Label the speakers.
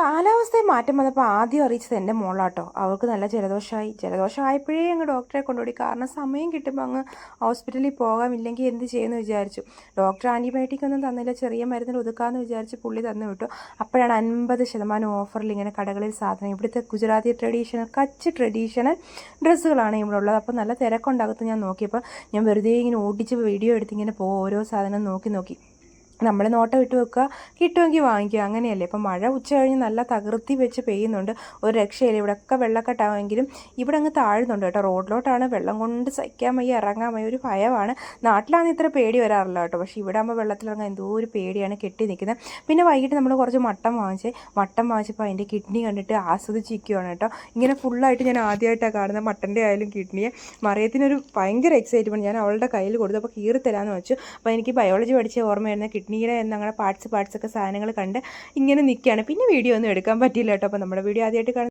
Speaker 1: കാലാവസ്ഥയിൽ മാറ്റം വന്നപ്പോൾ ആദ്യം അറിയിച്ചത് എൻ്റെ മോളാട്ടോ. അവൾക്ക് നല്ല ജലദോഷമായപ്പോഴേ അങ്ങ് ഡോക്ടറെ കൊണ്ടുപോയി. കാരണം സമയം കിട്ടുമ്പോൾ അങ്ങ് ഹോസ്പിറ്റലിൽ പോകാമില്ലെങ്കിൽ എന്ത് ചെയ്യുമെന്ന് വിചാരിച്ചു. ഡോക്ടർ ആൻറ്റിബയോട്ടിക് ഒന്നും തന്നില്ല, ചെറിയ മരുന്നിൽ ഒതുക്കാമെന്ന് വിചാരിച്ച് പുള്ളി തന്നു വിട്ടു. അപ്പോഴാണ് 50% ഓഫറിൽ ഇങ്ങനെ കടകളിൽ സാധനം, ഇവിടുത്തെ ഗുജറാത്തി കച്ച് ട്രഡീഷണൽ ഡ്രസ്സുകളാണ് ഇവിടെ ഉള്ളത്. അപ്പോൾ നല്ല തിരക്കുണ്ടാകത്ത്. ഞാൻ നോക്കിയപ്പോൾ ഞാൻ വെറുതെ ഇങ്ങനെ ഓടിച്ച് വീഡിയോ എടുത്ത് ഇങ്ങനെ ഓരോ സാധനം നോക്കി നമ്മൾ നോട്ടം ഇട്ട് വെക്കുക, കിട്ടുമെങ്കിൽ വാങ്ങിക്കുക, അങ്ങനെയല്ലേ. ഇപ്പം മഴ ഉച്ച കഴിഞ്ഞ് നല്ല തകർത്തി വെച്ച് പെയ്യുന്നുണ്ട്, ഒരു രക്ഷയില്ല. ഇവിടെയൊക്കെ വെള്ളക്കെട്ടാമെങ്കിലും ഇവിടെ അങ്ങ് താഴുന്നുണ്ട് കേട്ടോ. റോഡിലോട്ടാണ്, വെള്ളം കൊണ്ട് സഹിക്കാൻ വയ്യ, ഇറങ്ങാൻ വയ്യ, ഒരു ഭയമാണ്. നാട്ടിലാണ് ഇത്ര പേടി വരാറില്ല കേട്ടോ, പക്ഷേ ഇവിടെ ആകുമ്പോൾ വെള്ളത്തിലിറങ്ങാൻ എന്തോ ഒരു പേടിയാണ് കെട്ടി നിൽക്കുന്നത്. പിന്നെ വൈകിട്ട് നമ്മൾ കുറച്ച് മട്ടൻ വാങ്ങിച്ചപ്പോൾ അതിൻ്റെ കിഡ്നി കണ്ടിട്ട് ആസ്വദിച്ചിരിക്കുകയാണ് കേട്ടോ. ഇങ്ങനെ ഫുള്ളായിട്ട് ഞാൻ ആദ്യമായിട്ടാണ് കാണുന്നത്, മട്ടൻ്റെ ആയാലും കിഡ്നിയെ. മറിയത്തിനൊരു ഭയങ്കര എക്സൈറ്റ്മെൻറ്റ്. ഞാൻ അവളുടെ കയ്യിൽ കൊടുത്തു, അപ്പോൾ കീറി തരാമെന്ന് വെച്ചു. അപ്പോൾ എനിക്ക് ബയോളജി പഠിച്ച ഓർമ്മയായിരുന്നു, കിഡ്നിയുടെ എന്നങ്ങനെ പാർട്സൊക്കെ സാധനങ്ങൾ കണ്ട് ഇങ്ങനെ നിൽക്കുകയാണ്. പിന്നെ വീഡിയോ ഒന്നും എടുക്കാൻ പറ്റിയില്ല കേട്ടോ. അപ്പോൾ നമ്മുടെ വീഡിയോ ആദ്യമായിട്ട്